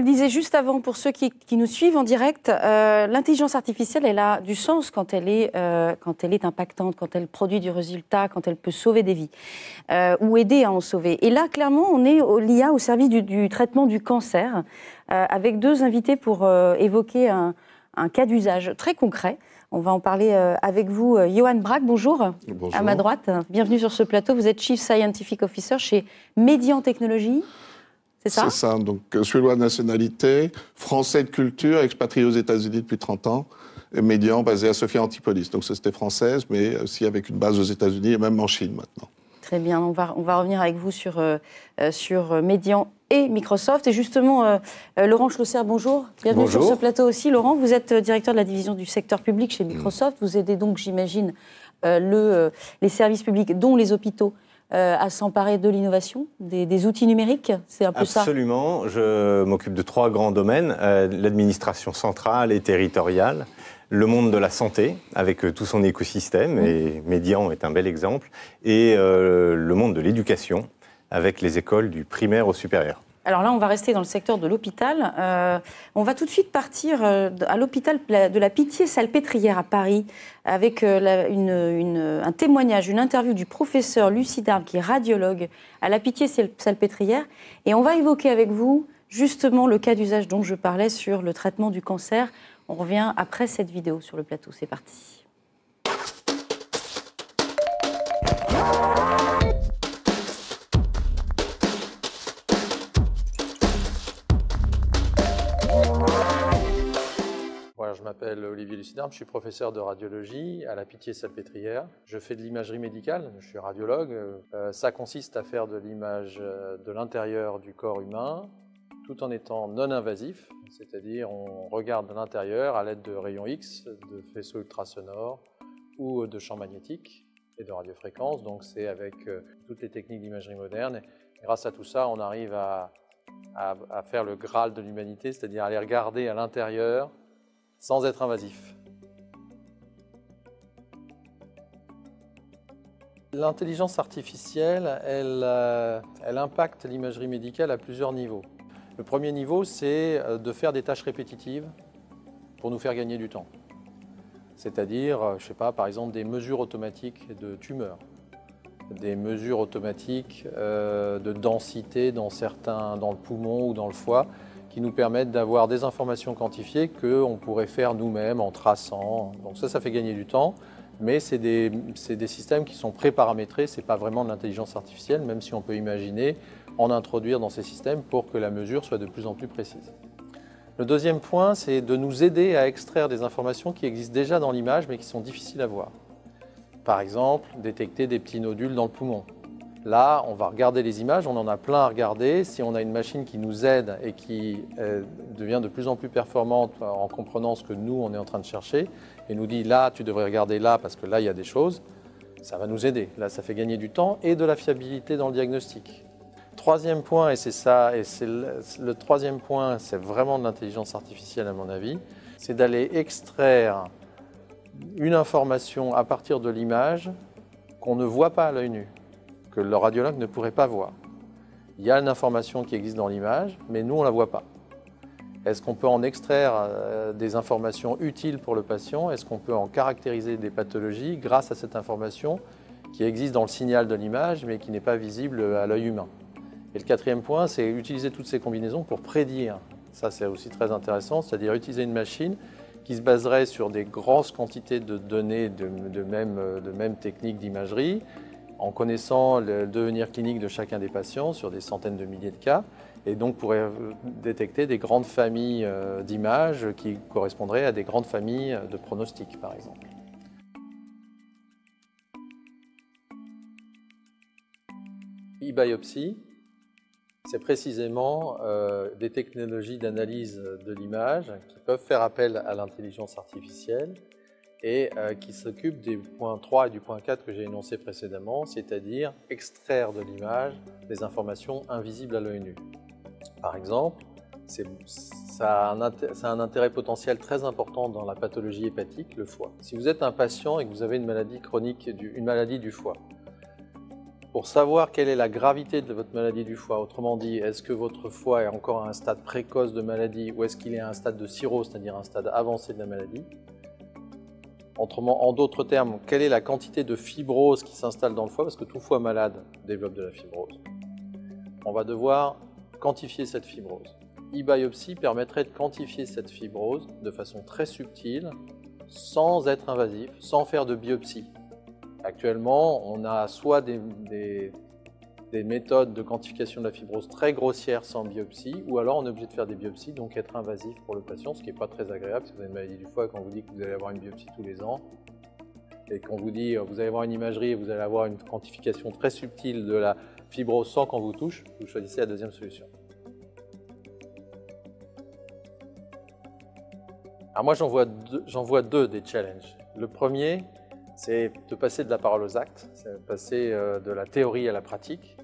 le disais juste avant, pour ceux qui nous suivent en direct, l'intelligence artificielle, elle a du sens quand elle est impactante, quand elle produit du résultat, quand elle peut sauver des vies ou aider à en sauver. Et là, clairement, on est l'IA au service du traitement du cancer, avec deux invités pour évoquer un cas d'usage très concret. On va en parler avec vous. Johan Braque, bonjour. Bonjour. À ma droite, bienvenue sur ce plateau. Vous êtes Chief Scientific Officer chez Médian Technologies. C'est ça? C'est ça. Donc, suédois de nationalité, français de culture, expatrié aux États-Unis depuis 30 ans, et Médian basé à Sophia Antipolis. Donc, société française, mais aussi avec une base aux États-Unis et même en Chine maintenant. Très bien. On va revenir avec vous sur Médian et Microsoft. Et justement, Laurent Schlosser, bonjour. Bienvenue Bonjour. sur ce plateau aussi. Laurent, vous êtes directeur de la division du secteur public chez Microsoft. Vous aidez donc, j'imagine, les services publics, dont les hôpitaux, à s'emparer de l'innovation, des outils numériques. C'est un peu ça? Absolument. Je m'occupe de 3 grands domaines. L'administration centrale et territoriale, le monde de la santé, avec tout son écosystème, et Médian est un bel exemple, et le monde de l'éducation, avec les écoles du primaire au supérieur. Alors là, on va rester dans le secteur de l'hôpital. On va tout de suite partir à l'hôpital de la Pitié-Salpêtrière à Paris, avec un témoignage, une interview du professeur Lucie Darme, qui est radiologue à la Pitié-Salpêtrière. Et on va évoquer avec vous justement le cas d'usage dont je parlais sur le traitement du cancer. On revient après cette vidéo sur le plateau. C'est parti. Voilà, je m'appelle Olivier Lucie Darme, je suis professeur de radiologie à la Pitié-Salpêtrière. Je fais de l'imagerie médicale, je suis radiologue. Ça consiste à faire de l'image de l'intérieur du corps humain, tout en étant non invasif, c'est-à-dire on regarde de l'intérieur à l'aide de rayons X, de faisceaux ultrasonores ou de champs magnétiques et de radiofréquences. Donc c'est avec toutes les techniques d'imagerie moderne. Et grâce à tout ça, on arrive à faire le Graal de l'humanité, c'est-à-dire aller regarder à l'intérieur sans être invasif. L'intelligence artificielle, elle impacte l'imagerie médicale à plusieurs niveaux. Le premier niveau, c'est de faire des tâches répétitives pour nous faire gagner du temps. C'est-à-dire, je sais pas, par exemple, des mesures automatiques de tumeurs, des mesures automatiques de densité dans le poumon ou dans le foie, qui nous permettent d'avoir des informations quantifiées qu'on pourrait faire nous-mêmes en traçant. Donc ça fait gagner du temps, mais c'est des systèmes qui sont pré-paramétrés, ce n'est pas vraiment de l'intelligence artificielle, même si on peut imaginer en introduire dans ces systèmes pour que la mesure soit de plus en plus précise. Le deuxième point, c'est de nous aider à extraire des informations qui existent déjà dans l'image, mais qui sont difficiles à voir. Par exemple, détecter des petits nodules dans le poumon. Là, on va regarder les images, on en a plein à regarder. Si on a une machine qui nous aide et qui devient de plus en plus performante en comprenant ce que nous, on est en train de chercher, et nous dit là, tu devrais regarder là parce que là, il y a des choses, ça va nous aider. Là, ça fait gagner du temps et de la fiabilité dans le diagnostic. Troisième point, et c'est le troisième point, c'est vraiment de l'intelligence artificielle à mon avis, c'est d'aller extraire une information à partir de l'image qu'on ne voit pas à l'œil nu, que le radiologue ne pourrait pas voir. Il y a une information qui existe dans l'image, mais nous, on ne la voit pas. Est-ce qu'on peut en extraire des informations utiles pour le patient? Est-ce qu'on peut en caractériser des pathologies grâce à cette information qui existe dans le signal de l'image, mais qui n'est pas visible à l'œil humain? Et le quatrième point, c'est utiliser toutes ces combinaisons pour prédire. Ça, c'est aussi très intéressant, c'est-à-dire utiliser une machine qui se baserait sur des grosses quantités de données de même techniques d'imagerie, en connaissant le devenir clinique de chacun des patients sur des centaines de milliers de cas, et donc pourrait détecter des grandes familles d'images qui correspondraient à des grandes familles de pronostics, par exemple. E-biopsy, c'est précisément des technologies d'analyse de l'image qui peuvent faire appel à l'intelligence artificielle et qui s'occupe des points 3 et du point 4 que j'ai énoncé précédemment, c'est-à-dire extraire de l'image des informations invisibles à l'œil nu. Par exemple, ça a un intérêt potentiel très important dans la pathologie hépatique, le foie. Si vous êtes un patient et que vous avez une maladie chronique, une maladie du foie, Pour savoir quelle est la gravité de votre maladie du foie, autrement dit, est-ce que votre foie est encore à un stade précoce de maladie ou est-ce qu'il est à un stade de cirrhose, c'est-à-dire un stade avancé de la maladie? En d'autres termes, quelle est la quantité de fibrose qui s'installe dans le foie, parce que tout foie malade développe de la fibrose. On va devoir quantifier cette fibrose. E-biopsie permettrait de quantifier cette fibrose de façon très subtile, sans être invasif, sans faire de biopsie. Actuellement, on a soit des méthodes de quantification de la fibrose très grossières sans biopsie, ou alors on est obligé de faire des biopsies, donc être invasif pour le patient, ce qui n'est pas très agréable si vous avez une maladie du foie, quand on vous dit que vous allez avoir une biopsie tous les ans, et qu'on vous dit que vous allez avoir une imagerie et vous allez avoir une quantification très subtile de la fibrose sans qu'on vous touche, vous choisissez la deuxième solution. Alors moi, j'en vois deux des challenges. Le premier, c'est de passer de la parole aux actes, c'est de passer de la théorie à la pratique.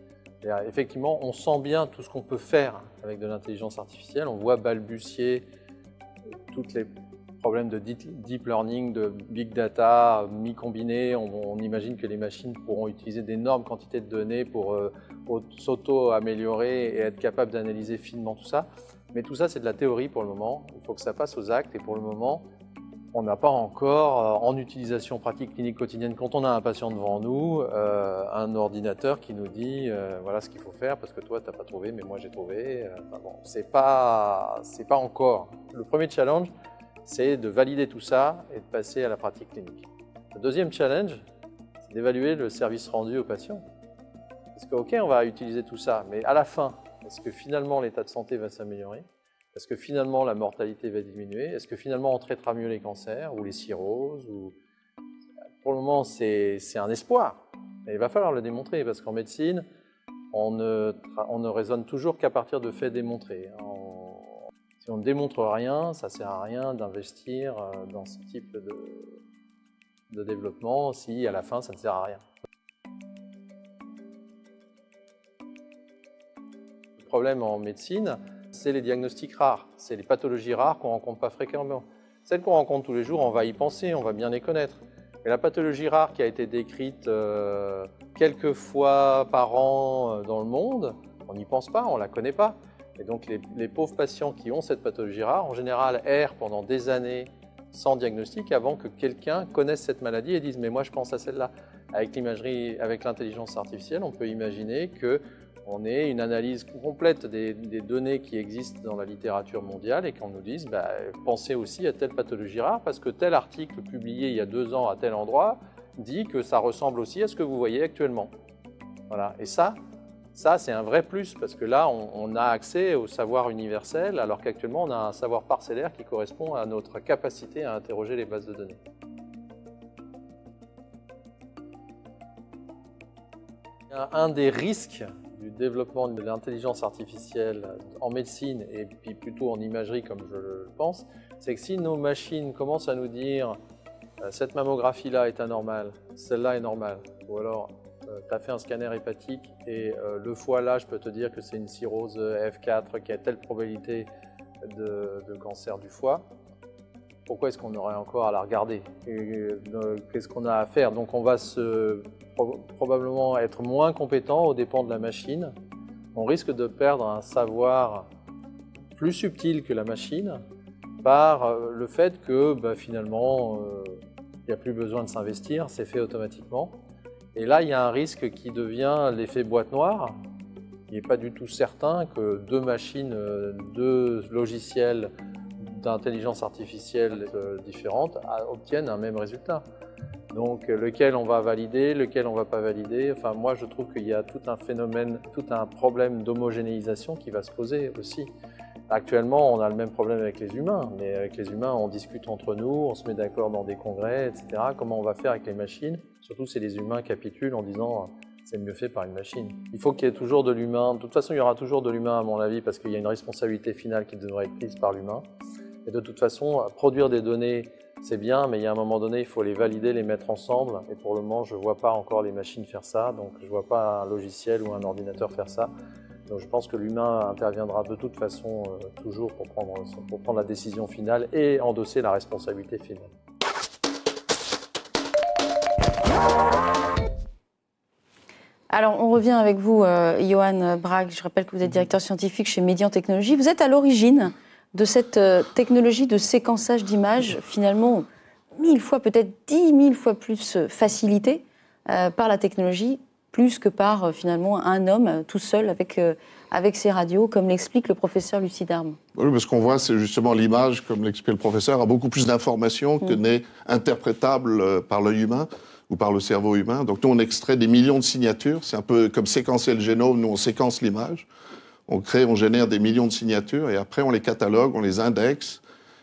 Et effectivement, on sent bien tout ce qu'on peut faire avec de l'intelligence artificielle. On voit balbutier tous les problèmes de deep learning, de big data, mi-combiné. On imagine que les machines pourront utiliser d'énormes quantités de données pour s'auto-améliorer et être capables d'analyser finement tout ça. Mais tout ça, c'est de la théorie pour le moment. Il faut que ça passe aux actes et pour le moment, on n'a pas encore, en utilisation pratique clinique quotidienne, quand on a un patient devant nous, un ordinateur qui nous dit voilà ce qu'il faut faire parce que toi, tu n'as pas trouvé, mais moi j'ai trouvé. Enfin bon, c'est pas encore. Le premier challenge, c'est de valider tout ça et de passer à la pratique clinique. Le deuxième challenge, c'est d'évaluer le service rendu au patient. Parce que, ok, on va utiliser tout ça, mais à la fin, est-ce que finalement l'état de santé va s'améliorer? Est-ce que finalement la mortalité va diminuer? Est-ce que finalement on traitera mieux les cancers ou les cirrhoses Pour le moment, c'est un espoir. Mais il va falloir le démontrer parce qu'en médecine, on ne raisonne toujours qu'à partir de faits démontrés. Si on ne démontre rien, ça ne sert à rien d'investir dans ce type de développement si à la fin ça ne sert à rien. Le problème en médecine, c'est les diagnostics rares, c'est les pathologies rares qu'on ne rencontre pas fréquemment. Celles qu'on rencontre tous les jours, on va y penser, on va bien les connaître. Mais la pathologie rare qui a été décrite quelques fois par an dans le monde, on n'y pense pas, on ne la connaît pas. Et donc les pauvres patients qui ont cette pathologie rare, en général, errent pendant des années sans diagnostic avant que quelqu'un connaisse cette maladie et dise « mais moi je pense à celle-là ». Avec l'imagerie, avec l'intelligence artificielle, on peut imaginer qu'on ait une analyse complète des données qui existent dans la littérature mondiale et qu'on nous dise bah, pensez aussi à telle pathologie rare parce que tel article publié il y a 2 ans à tel endroit dit que ça ressemble aussi à ce que vous voyez actuellement. Voilà. Et ça c'est un vrai plus parce que là, on a accès au savoir universel alors qu'actuellement, on a un savoir parcellaire qui correspond à notre capacité à interroger les bases de données. Un des risques du développement de l'intelligence artificielle en médecine et puis plutôt en imagerie comme je le pense, c'est que si nos machines commencent à nous dire cette mammographie-là est anormale, celle-là est normale, ou alors tu as fait un scanner hépatique et le foie là, je peux te dire que c'est une cirrhose F4 qui a telle probabilité de cancer du foie, pourquoi est-ce qu'on aurait encore à la regarder? Qu'est-ce qu'on a à faire? Donc on va probablement être moins compétent aux dépens de la machine. On risque de perdre un savoir plus subtil que la machine par le fait que finalement il n'y a plus besoin de s'investir, c'est fait automatiquement. Et là, il y a un risque qui devient l'effet boîte noire. Il n'est pas du tout certain que 2 machines, 2 logiciels d'intelligence artificielle différentes obtiennent un même résultat. Donc, lequel on va valider, lequel on ne va pas valider. Enfin, moi, je trouve qu'il y a tout un phénomène, tout un problème d'homogénéisation qui va se poser aussi. Actuellement, on a le même problème avec les humains, mais avec les humains, on discute entre nous, on se met d'accord dans des congrès, etc. Comment on va faire avec les machines? Surtout si les humains capitulent en disant c'est mieux fait par une machine. Il faut qu'il y ait toujours de l'humain. De toute façon, il y aura toujours de l'humain, à mon avis, parce qu'il y a une responsabilité finale qui devrait être prise par l'humain. Et de toute façon, produire des données, c'est bien, mais il y a un moment donné, il faut les valider, les mettre ensemble. Et pour le moment, je ne vois pas encore les machines faire ça, donc je ne vois pas un logiciel ou un ordinateur faire ça. Donc je pense que l'humain interviendra de toute façon toujours pour prendre la décision finale et endosser la responsabilité finale. Alors, on revient avec vous, Johan Bragg. Je rappelle que vous êtes directeur scientifique chez Médian Technologies. Vous êtes à l'origine de cette technologie de séquençage d'images, finalement 1000 fois, peut-être 10 000 fois plus facilitée par la technologie, plus que par finalement un homme tout seul avec ses radios, comme l'explique le professeur Lucie Darme. Oui, parce qu'on voit, c'est justement l'image, comme l'explique le professeur, a beaucoup plus d'informations que n'est interprétable par l'œil humain ou par le cerveau humain. Donc nous, on extrait des millions de signatures. C'est un peu comme séquencer le génome. Nous, on séquence l'image. On génère des millions de signatures et après, on les catalogue, on les indexe.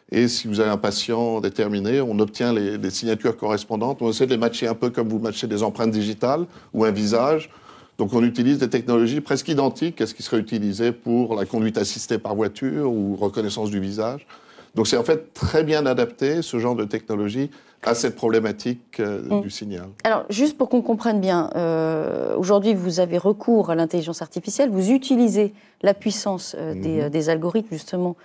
Et si vous avez un patient déterminé, on obtient les signatures correspondantes. On essaie de les matcher un peu comme vous matchez des empreintes digitales ou un visage. Donc on utilise des technologies presque identiques à ce qui serait utilisé pour la conduite assistée par voiture ou reconnaissance du visage. Donc c'est en fait très bien adapté, ce genre de technologie, à cette problématique du signal. Alors, juste pour qu'on comprenne bien, aujourd'hui, vous avez recours à l'intelligence artificielle, vous utilisez la puissance des algorithmes, justement,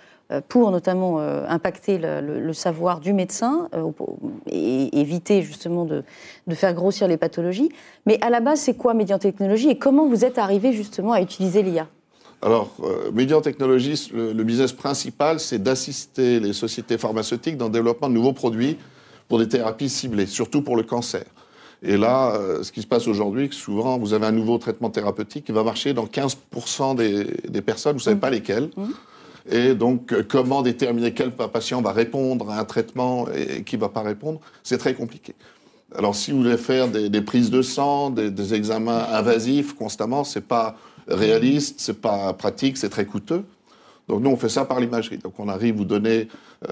pour notamment impacter le savoir du médecin et éviter, justement, de faire grossir les pathologies. Mais à la base, c'est quoi Médian Technologies et comment vous êtes arrivé, justement, à utiliser l'IA ? Alors, Médian Technologies, le business principal, c'est d'assister les sociétés pharmaceutiques dans le développement de nouveaux produits pour des thérapies ciblées, surtout pour le cancer. Et là, ce qui se passe aujourd'hui, c'est que souvent, vous avez un nouveau traitement thérapeutique qui va marcher dans 15% des personnes, vous ne savez pas lesquelles. Et donc, comment déterminer quel patient va répondre à un traitement et qui ne va pas répondre, c'est très compliqué. Alors, si vous voulez faire des prises de sang, des examens invasifs constamment, ce n'est pas réaliste, ce n'est pas pratique, c'est très coûteux. Donc nous, on fait ça par l'imagerie. Donc on arrive, vous donner,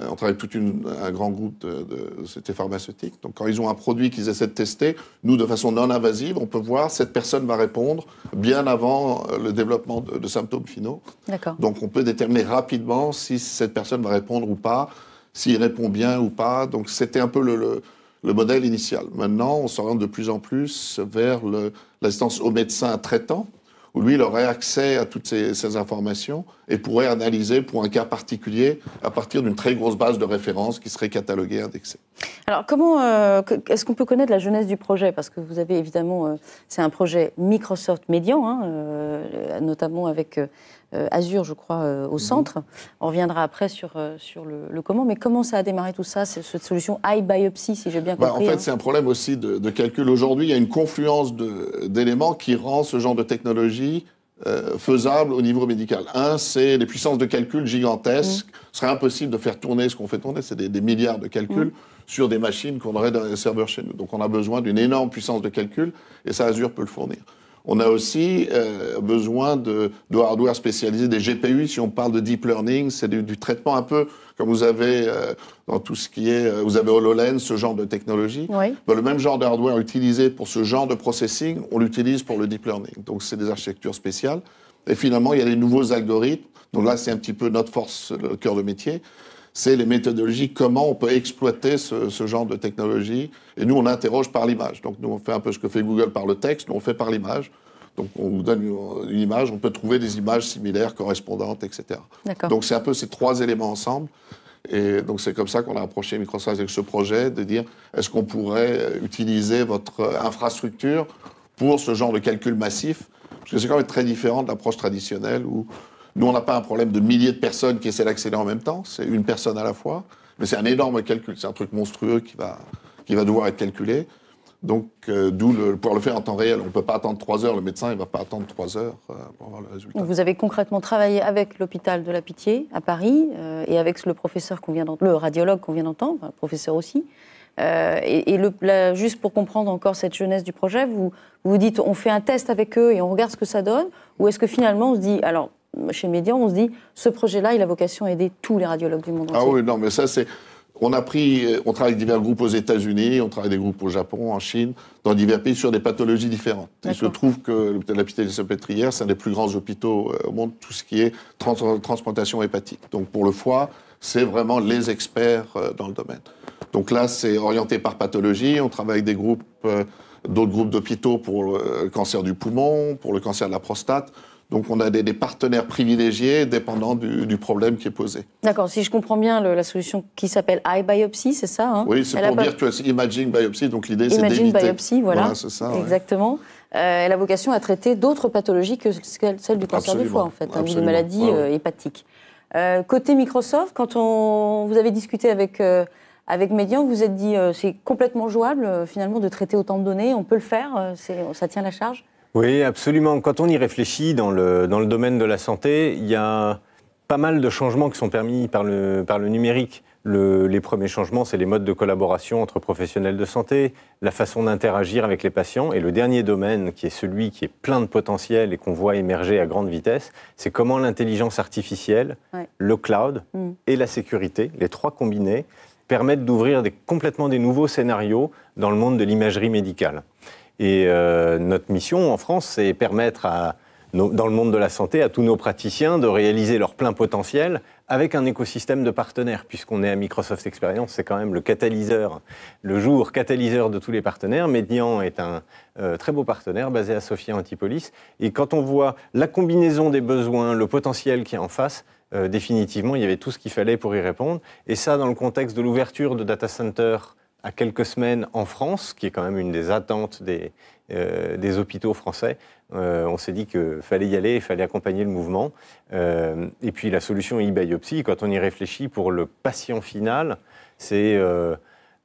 on travaille avec un grand groupe de sociétés pharmaceutiques. Donc quand ils ont un produit qu'ils essaient de tester, nous, de façon non invasive, on peut voir cette personne va répondre bien avant le développement de symptômes finaux. D'accord. Donc on peut déterminer rapidement si cette personne va répondre ou pas, s'il répond bien ou pas. Donc c'était un peu le modèle initial. Maintenant, on s'oriente de plus en plus vers l'assistance au médecin traitant, où lui, il aurait accès à toutes ces informations et pourrait analyser pour un cas particulier à partir d'une très grosse base de références qui serait cataloguée et indexée. Alors, comment est-ce qu'on peut connaître la jeunesse du projet ? Parce que vous avez évidemment, c'est un projet Microsoft Médian, notamment avec Azure, je crois, au centre. On reviendra après sur le comment. Mais comment ça a démarré tout ça, cette solution iBiopsy, si j'ai bien compris? En fait, c'est un problème aussi de calcul. Aujourd'hui, il y a une confluence d'éléments qui rend ce genre de technologie faisable au niveau médical. Un, c'est les puissances de calcul gigantesques. Ce serait impossible de faire tourner ce qu'on fait tourner, c'est des milliards de calculs sur des machines qu'on aurait dans les serveurs chez nous. Donc on a besoin d'une énorme puissance de calcul, et ça, Azure peut le fournir. On a aussi besoin de hardware spécialisé, des GPU. Si on parle de deep learning, c'est du traitement un peu comme vous avez dans tout ce qui est... vous avez HoloLens, ce genre de technologie. Oui. Le même genre de hardware utilisé pour ce genre de processing, on l'utilise pour le deep learning. Donc c'est des architectures spéciales. Et finalement, il y a les nouveaux algorithmes. Donc là, c'est un petit peu notre force, le cœur de métier. C'est les méthodologies, comment on peut exploiter ce genre de technologie. Et nous, on interroge par l'image. Donc nous, on fait un peu ce que fait Google par le texte, nous, on fait par l'image. Donc on vous donne une image, on peut trouver des images similaires, correspondantes, etc. D'accord. Donc c'est un peu ces trois éléments ensemble. Et donc c'est comme ça qu'on a approché Microsoft avec ce projet, de dire est-ce qu'on pourrait utiliser votre infrastructure pour ce genre de calcul massif? Parce que c'est quand même très différent de l'approche traditionnelle où nous, on n'a pas un problème de milliers de personnes qui essaient d'accéder en même temps, c'est une personne à la fois, mais c'est un énorme calcul, c'est un truc monstrueux qui va devoir être calculé. Donc, d'où pouvoir le faire en temps réel. On ne peut pas attendre 3 heures, le médecin ne va pas attendre 3 heures pour avoir le résultat. Donc vous avez concrètement travaillé avec l'hôpital de la Pitié à Paris et avec le professeur le radiologue qu'on vient d'entendre, le professeur aussi. Juste pour comprendre encore cette jeunesse du projet, vous dites on fait un test avec eux et on regarde ce que ça donne, ou est-ce que finalement on se dit, alors chez Médian, on se dit ce projet-là, il a vocation à aider tous les radiologues du monde entier? Ah oui, non, mais ça c'est... On travaille avec divers groupes aux États-Unis, on travaille avec des groupes au Japon, en Chine, dans divers pays sur des pathologies différentes. Il se trouve que l'hôpital de la Pitié-Salpêtrière, c'est un des plus grands hôpitaux au monde, tout ce qui est transplantation hépatique. Donc pour le foie, c'est vraiment les experts dans le domaine. Donc là, c'est orienté par pathologie. On travaille avec des groupes, d'autres groupes d'hôpitaux pour le cancer du poumon, pour le cancer de la prostate. Donc on a des partenaires privilégiés dépendant du problème qui est posé. D'accord, si je comprends bien la solution qui s'appelle iBiopsy, c'est ça hein? Oui, c'est pour Virtual Imaging Biopsy, donc l'idée c'est d'éviter. Imaging Biopsy, voilà c'est ça, exactement. Elle a vocation à traiter d'autres pathologies que celle du cancer du foie, en fait, ou des maladies hépatiques. Côté Microsoft, quand vous avez discuté avec Median, vous vous êtes dit c'est complètement jouable, finalement, de traiter autant de données, on peut le faire, ça tient la charge? Oui, absolument. Quand on y réfléchit dans le domaine de la santé, il y a pas mal de changements qui sont permis par le numérique. Les premiers changements, c'est les modes de collaboration entre professionnels de santé, la façon d'interagir avec les patients. Et le dernier domaine, qui est celui qui est plein de potentiel et qu'on voit émerger à grande vitesse, c'est comment l'intelligence artificielle, le cloud et la sécurité, les trois combinés, permettent d'ouvrir complètement des nouveaux scénarios dans le monde de l'imagerie médicale. Et notre mission en France, c'est permettre dans le monde de la santé à tous nos praticiens de réaliser leur plein potentiel avec un écosystème de partenaires, puisqu'on est à Microsoft Experience, c'est quand même le catalyseur de tous les partenaires. Median est un très beau partenaire basé à Sophia Antipolis. Et quand on voit la combinaison des besoins, le potentiel qu'il y a en face, définitivement, il y avait tout ce qu'il fallait pour y répondre. Et ça, dans le contexte de l'ouverture de data centers à quelques semaines en France, qui est quand même une des attentes des hôpitaux français, on s'est dit qu'il fallait y aller, il fallait accompagner le mouvement. Et puis la solution e-biopsy, quand on y réfléchit pour le patient final, c'est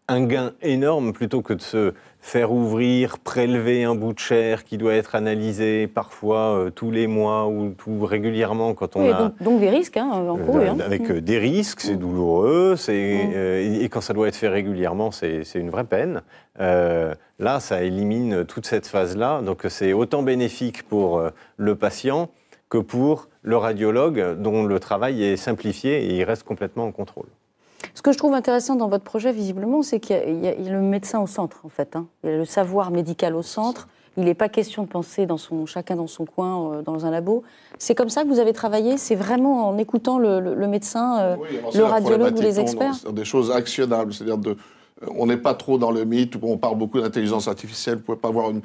un gain énorme plutôt que de se faire ouvrir, prélever un bout de chair qui doit être analysé parfois tous les mois ou tout régulièrement quand on a... Donc des risques, en gros. Avec des risques, c'est douloureux, et quand ça doit être fait régulièrement, c'est une vraie peine. Là, ça élimine toute cette phase-là, donc c'est autant bénéfique pour le patient que pour le radiologue dont le travail est simplifié et il reste complètement en contrôle. Ce que je trouve intéressant dans votre projet, visiblement, c'est qu'il y a le médecin au centre, en fait. Il y a le savoir médical au centre. Il n'est pas question de penser chacun dans son coin, dans un labo. C'est comme ça que vous avez travaillé? C'est vraiment en écoutant le médecin, le radiologue ou les experts? C'est des choses actionnables. C'est-à-dire on n'est pas trop dans le mythe. On parle beaucoup d'intelligence artificielle. Vous ne pouvez pas avoir une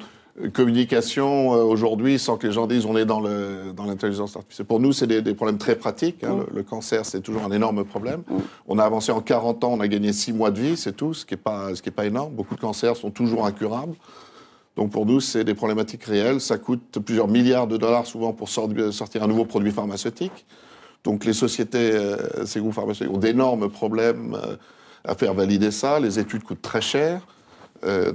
communication aujourd'hui sans que les gens disent on est dans l'intelligence artificielle. Pour nous, c'est des problèmes très pratiques. Le cancer, c'est toujours un énorme problème. On a avancé en 40 ans, on a gagné 6 mois de vie, c'est tout, ce qui est pas énorme. Beaucoup de cancers sont toujours incurables. Donc pour nous, c'est des problématiques réelles. Ça coûte plusieurs milliards de dollars souvent pour sortir un nouveau produit pharmaceutique. Donc les sociétés, ces groupes pharmaceutiques ont d'énormes problèmes à faire valider ça. Les études coûtent très cher.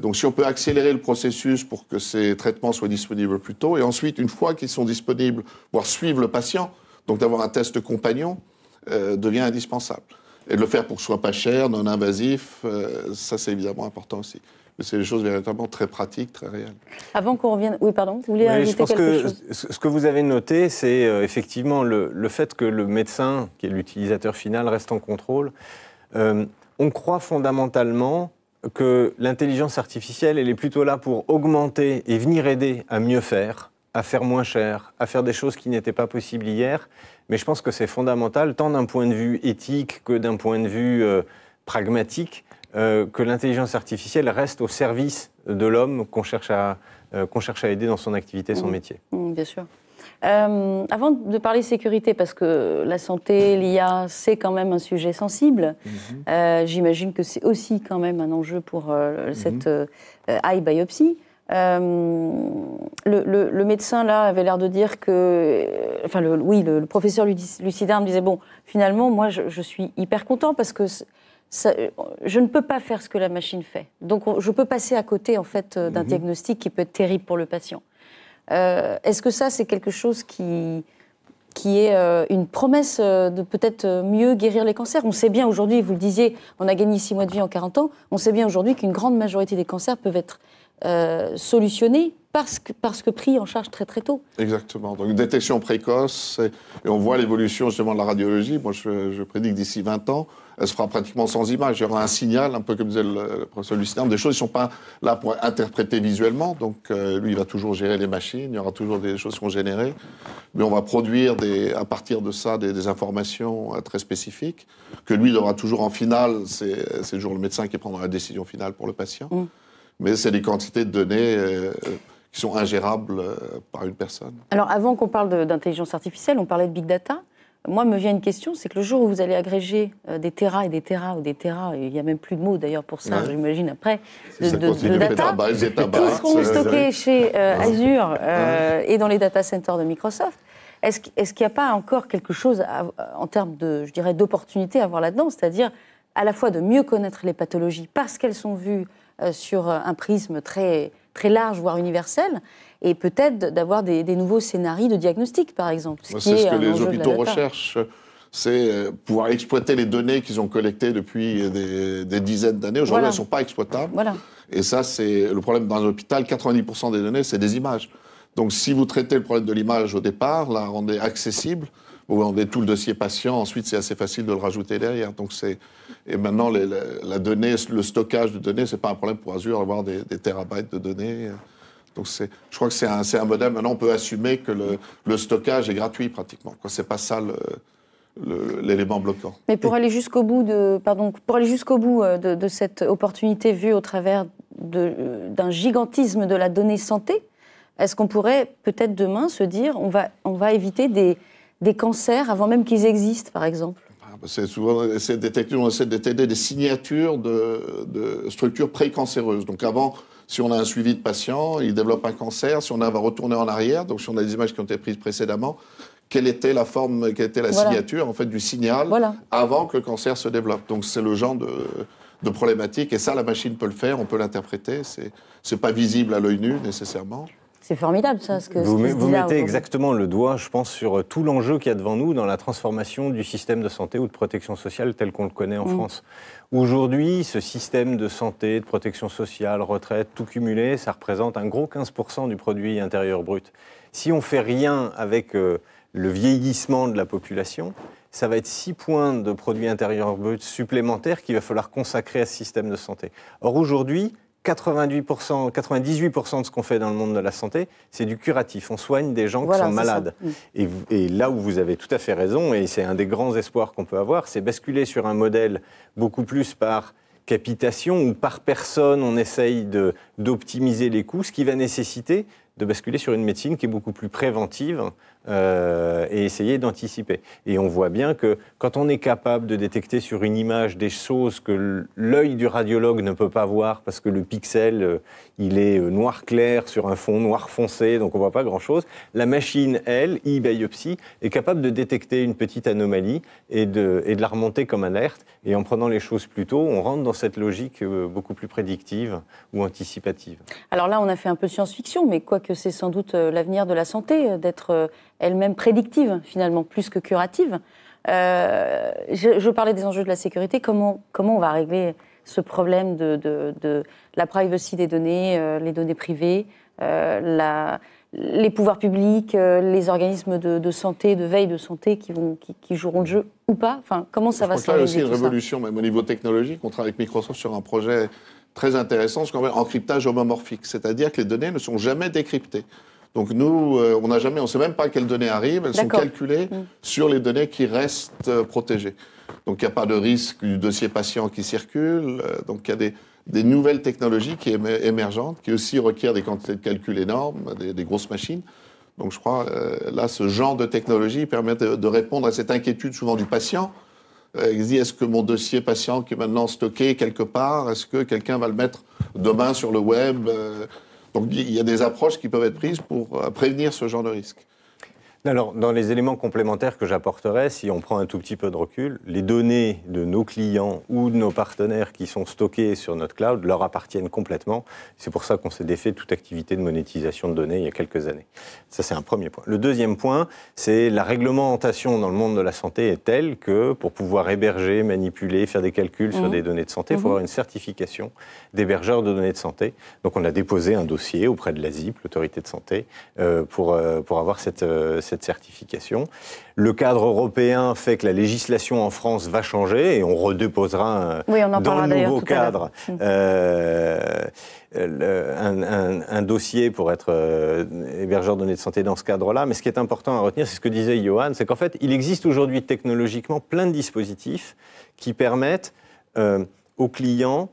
Donc si on peut accélérer le processus pour que ces traitements soient disponibles plus tôt, et ensuite, une fois qu'ils sont disponibles, pouvoir suivre le patient, donc d'avoir un test compagnon, devient indispensable. Et de le faire pour que ce soit pas cher, non invasif, ça c'est évidemment important aussi. Mais c'est des choses véritablement très pratiques, très réelles. Avant qu'on revienne... Oui, pardon, vous voulez ajouter quelque chose? Ce que vous avez noté, c'est effectivement le fait que le médecin, qui est l'utilisateur final, reste en contrôle. On croit fondamentalement que l'intelligence artificielle, elle est plutôt là pour augmenter et venir aider à mieux faire, à faire moins cher, à faire des choses qui n'étaient pas possibles hier. Mais je pense que c'est fondamental, tant d'un point de vue éthique que d'un point de vue pragmatique, que l'intelligence artificielle reste au service de l'homme qu'on cherche à aider dans son activité, son métier. Bien sûr. Avant de parler sécurité, parce que la santé, l'IA, c'est quand même un sujet sensible, j'imagine que c'est aussi quand même un enjeu pour cette iBiopsy. Le médecin, là, avait l'air de dire que... Enfin, le professeur Lucidar me disait, bon, finalement, moi, je suis hyper content parce que je ne peux pas faire ce que la machine fait. Donc, je peux passer à côté, en fait, d'un diagnostic qui peut être terrible pour le patient. Est-ce que ça, c'est quelque chose qui est une promesse de peut-être mieux guérir les cancers? On sait bien aujourd'hui, vous le disiez, on a gagné 6 mois de vie en 40 ans, on sait bien aujourd'hui qu'une grande majorité des cancers peuvent être solutionnés parce que pris en charge très très tôt. Exactement. Donc détection précoce, et on voit l'évolution justement de la radiologie. Moi, je prédis que d'ici 20 ans, elle se fera pratiquement sans image. Il y aura un signal, un peu comme disait le professeur Lucidar, des choses qui ne sont pas là pour interpréter visuellement. Donc lui, il va toujours gérer les machines, il y aura toujours des choses qui seront générées. Mais on va produire à partir de ça des informations très spécifiques, que lui, il aura toujours en finale, c'est toujours le médecin qui prendra la décision finale pour le patient. Mais c'est des quantités de données qui sont ingérables par une personne. Alors, avant qu'on parle d'intelligence artificielle, on parlait de big data. Moi, me vient une question, c'est que le jour où vous allez agréger des terras et des terras, ou des terras, il n'y a même plus de mots d'ailleurs pour ça, j'imagine, après, de data, qui seront stockés chez Azure et dans les data centers de Microsoft. Est-ce qu'il n'y a pas encore quelque chose, en termes de, je dirais, d'opportunité à voir là-dedans, c'est-à-dire à la fois de mieux connaître les pathologies parce qu'elles sont vues sur un prisme très, très large, voire universel, et peut-être d'avoir des nouveaux scénarios de diagnostic, par exemple. C'est ce que les hôpitaux recherchent, c'est pouvoir exploiter les données qu'ils ont collectées depuis des dizaines d'années. Aujourd'hui, elles ne sont pas exploitables. Voilà. Et ça, c'est le problème dans un hôpital. 90% des données, c'est des images. Donc, si vous traitez le problème de l'image au départ, la rendez accessible, vous rendez tout le dossier patient, ensuite, c'est assez facile de le rajouter derrière. Donc, et maintenant, la donnée, le stockage de données, ce n'est pas un problème pour Azure, avoir des terabytes de données. Donc, je crois que c'est un modèle. Maintenant, on peut assumer que le stockage est gratuit, pratiquement. Ce n'est pas ça l'élément bloquant. Mais pour aller jusqu'au bout de cette opportunité vue au travers d'un gigantisme de la donnée santé, est-ce qu'on pourrait peut-être demain se dire on va éviter des cancers avant même qu'ils existent, par exemple? C'est souvent on essaie de détecter des signatures de structures précancéreuses. Donc avant, si on a un suivi de patient, il développe un cancer. Si on va retourner en arrière, donc si on a des images qui ont été prises précédemment, quelle était la forme, quelle était la signature en fait du signal avant que le cancer se développe. Donc c'est le genre de problématique. Et ça, la machine peut le faire, on peut l'interpréter. C'est pas visible à l'œil nu nécessairement. C'est formidable, ça, ce que vous mettez exactement le doigt, je pense, sur tout l'enjeu qu'il y a devant nous dans la transformation du système de santé ou de protection sociale tel qu'on le connaît en France. Aujourd'hui, ce système de santé, de protection sociale, retraite, tout cumulé, ça représente un gros 15% du produit intérieur brut. Si on ne fait rien avec le vieillissement de la population, ça va être 6 points de produit intérieur brut supplémentaires qu'il va falloir consacrer à ce système de santé. Or, aujourd'hui, 98% de ce qu'on fait dans le monde de la santé, c'est du curatif. On soigne des gens qui sont malades. Et là où vous avez tout à fait raison, et c'est un des grands espoirs qu'on peut avoir, c'est basculer sur un modèle beaucoup plus par capitation ou par personne, on essaye d'optimiser les coûts, ce qui va nécessiter de basculer sur une médecine qui est beaucoup plus préventive et essayer d'anticiper. Et on voit bien que quand on est capable de détecter sur une image des choses que l'œil du radiologue ne peut pas voir parce que le pixel, il est noir clair sur un fond noir foncé, donc on ne voit pas grand-chose, la machine, elle, e-biopsie, est capable de détecter une petite anomalie et de la remonter comme alerte. Et en prenant les choses plus tôt, on rentre dans cette logique beaucoup plus prédictive ou anticipative. Alors là, on a fait un peu de science-fiction, mais quoique c'est sans doute l'avenir de la santé, d'être elle-même prédictive, finalement, plus que curative. Je parlais des enjeux de la sécurité. Comment on va régler ce problème de la privacy des données, les données privées, les pouvoirs publics, les organismes de santé, de veille de santé qui joueront le jeu ou pas? Enfin, comment ça va se réaliser? Il y a aussi une révolution, même au niveau technologique. On travaille avec Microsoft sur un projet très intéressant, ce qu'on appelle encryptage homomorphique. C'est-à-dire que les données ne sont jamais décryptées. Donc nous, on ne sait même pas quelles données arrivent, elles sont calculées sur les données qui restent protégées. Donc il n'y a pas de risque du dossier patient qui circule, donc il y a des nouvelles technologies qui émergentes, qui aussi requièrent des quantités de calcul énormes, des grosses machines. Donc je crois, là, ce genre de technologie permet de répondre à cette inquiétude souvent du patient. Il dit, est-ce que mon dossier patient qui est maintenant stocké quelque part, est-ce que quelqu'un va le mettre demain sur le web? Donc il y a des approches qui peuvent être prises pour prévenir ce genre de risque. Alors, dans les éléments complémentaires que j'apporterais, si on prend un tout petit peu de recul, les données de nos clients ou de nos partenaires qui sont stockées sur notre cloud leur appartiennent complètement. C'est pour ça qu'on s'est défait toute activité de monétisation de données il y a quelques années. Ça, c'est un premier point. Le deuxième point, c'est la réglementation dans le monde de la santé est telle que pour pouvoir héberger, manipuler, faire des calculs sur des données de santé, il faut avoir une certification d'hébergeur de données de santé. Donc, on a déposé un dossier auprès de l'ASIP, l'autorité de santé, pour avoir cette certification. Le cadre européen fait que la législation en France va changer et on redéposera dans le nouveau cadre un dossier pour être hébergeur de données de santé dans ce cadre-là. Mais ce qui est important à retenir, c'est ce que disait Johan, c'est qu'en fait, il existe aujourd'hui technologiquement plein de dispositifs qui permettent aux clients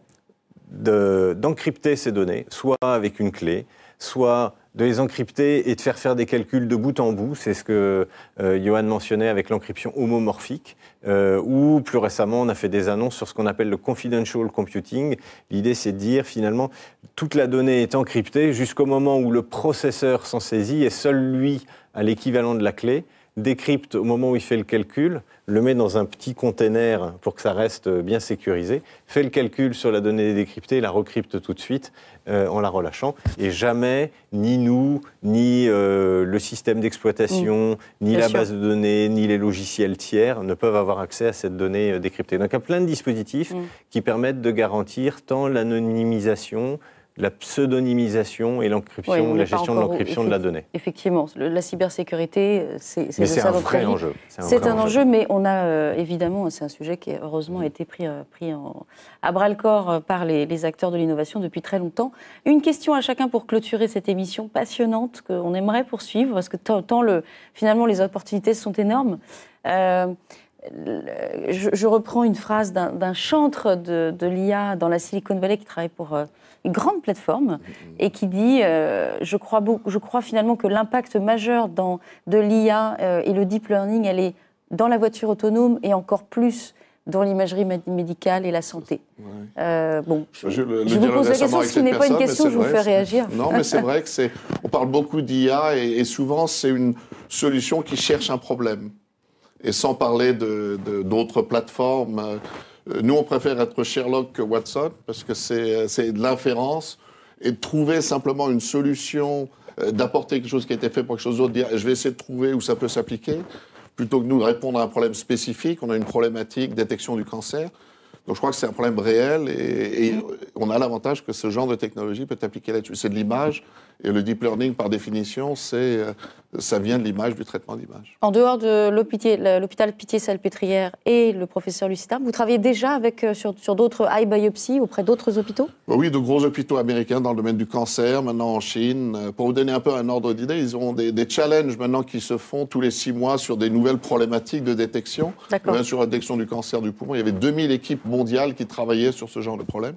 d'encrypter ces données, soit avec une clé, soit de les encrypter et de faire des calculs de bout en bout. C'est ce que Johan mentionnait avec l'encryption homomorphique, ou plus récemment, on a fait des annonces sur ce qu'on appelle le confidential computing. L'idée, c'est de dire, finalement, toute la donnée est encryptée jusqu'au moment où le processeur s'en saisit et seul lui a l'équivalent de la clé, décrypte au moment où il fait le calcul, le met dans un petit container pour que ça reste bien sécurisé, fait le calcul sur la donnée décryptée, la recrypte tout de suite en la relâchant. Et jamais, ni nous, ni le système d'exploitation, ni la base de données, ni les logiciels tiers ne peuvent avoir accès à cette donnée décryptée. Donc il y a plein de dispositifs qui permettent de garantir tant l'anonymisation, la pseudonymisation et l'encryption, la gestion de l'encryption de la donnée. Effectivement, la cybersécurité, c'est un vrai enjeu. C'est un enjeu, mais on a évidemment, c'est un sujet qui heureusement a été pris à bras-le-corps par les acteurs de l'innovation depuis très longtemps. Une question à chacun pour clôturer cette émission passionnante qu'on aimerait poursuivre, parce que finalement les opportunités sont énormes. Je reprends une phrase d'un chantre de l'IA dans la Silicon Valley qui travaille pour une grande plateforme et qui dit je crois finalement que l'impact majeur de l'IA et le deep learning, elle est dans la voiture autonome et encore plus dans l'imagerie médicale et la santé. Ouais. Je vous pose la question, ce qui n'est pas une question, je vous fais réagir. Non, mais c'est vrai que on parle beaucoup d'IA et souvent c'est une solution qui cherche un problème. Et sans parler d'autres plateformes, nous on préfère être Sherlock que Watson parce que c'est de l'inférence et de trouver simplement une solution, d'apporter quelque chose qui a été fait pour quelque chose d'autre, dire je vais essayer de trouver où ça peut s'appliquer, plutôt que nous répondre à un problème spécifique. On a une problématique détection du cancer. Donc je crois que c'est un problème réel et on a l'avantage que ce genre de technologie peut être appliqué là-dessus. C'est de l'image et le deep learning, par définition, ça vient de l'image, du traitement d'image. En dehors de l'hôpital Pitié-Salpêtrière et le professeur Lucida, vous travaillez déjà sur d'autres eye biopsies auprès d'autres hôpitaux ? Oui, de gros hôpitaux américains dans le domaine du cancer, maintenant en Chine. Pour vous donner un peu un ordre d'idée, ils ont des challenges maintenant qui se font tous les 6 mois sur des nouvelles problématiques de détection. Bien sûr, la détection du cancer du poumon. Il y avait 2000 équipes mondiales qui travaillaient sur ce genre de problème.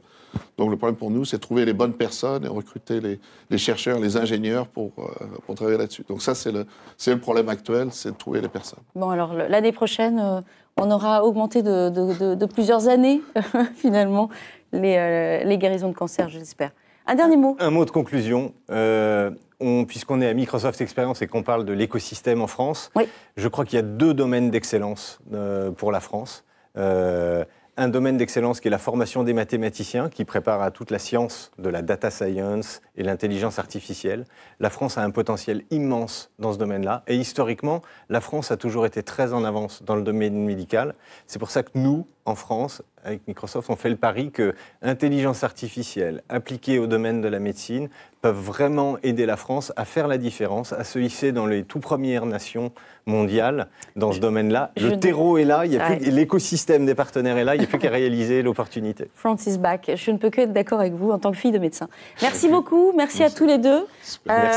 Donc le problème pour nous, c'est de trouver les bonnes personnes et recruter les chercheurs, les ingénieurs pour travailler là-dessus. Donc ça, c'est le problème actuel, c'est de trouver les personnes. Bon, alors l'année prochaine, on aura augmenté de plusieurs années, finalement, les guérisons de cancer, j'espère. Un dernier mot. Un mot de conclusion. Puisqu'on est à Microsoft Experience et qu'on parle de l'écosystème en France, oui. Je crois qu'il y a 2 domaines d'excellence pour la France. Un domaine d'excellence qui est la formation des mathématiciens, qui prépare à toute la science de la data science et l'intelligence artificielle. La France a un potentiel immense dans ce domaine-là. Et historiquement, la France a toujours été très en avance dans le domaine médical. C'est pour ça que nous, en France, avec Microsoft, on fait le pari que l'intelligence artificielle appliquée au domaine de la médecine peuvent vraiment aider la France à faire la différence, à se hisser dans les tout premières nations mondiales dans ce domaine-là. Le terreau est là, l'écosystème des partenaires est là, il n'y a plus qu'à réaliser l'opportunité. Francis Bach, je ne peux que être d'accord avec vous en tant que fille de médecin. Merci beaucoup, merci à tous les deux.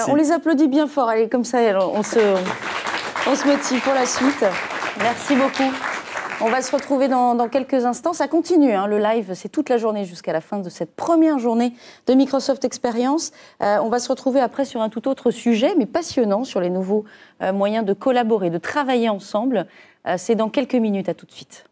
On les applaudit bien fort, allez, comme ça on se motive pour la suite. Merci beaucoup. On va se retrouver dans quelques instants. Ça continue, le live, c'est toute la journée jusqu'à la fin de cette première journée de Microsoft Experience. On va se retrouver après sur un tout autre sujet, mais passionnant, sur les nouveaux moyens de collaborer, de travailler ensemble. C'est dans quelques minutes, à tout de suite.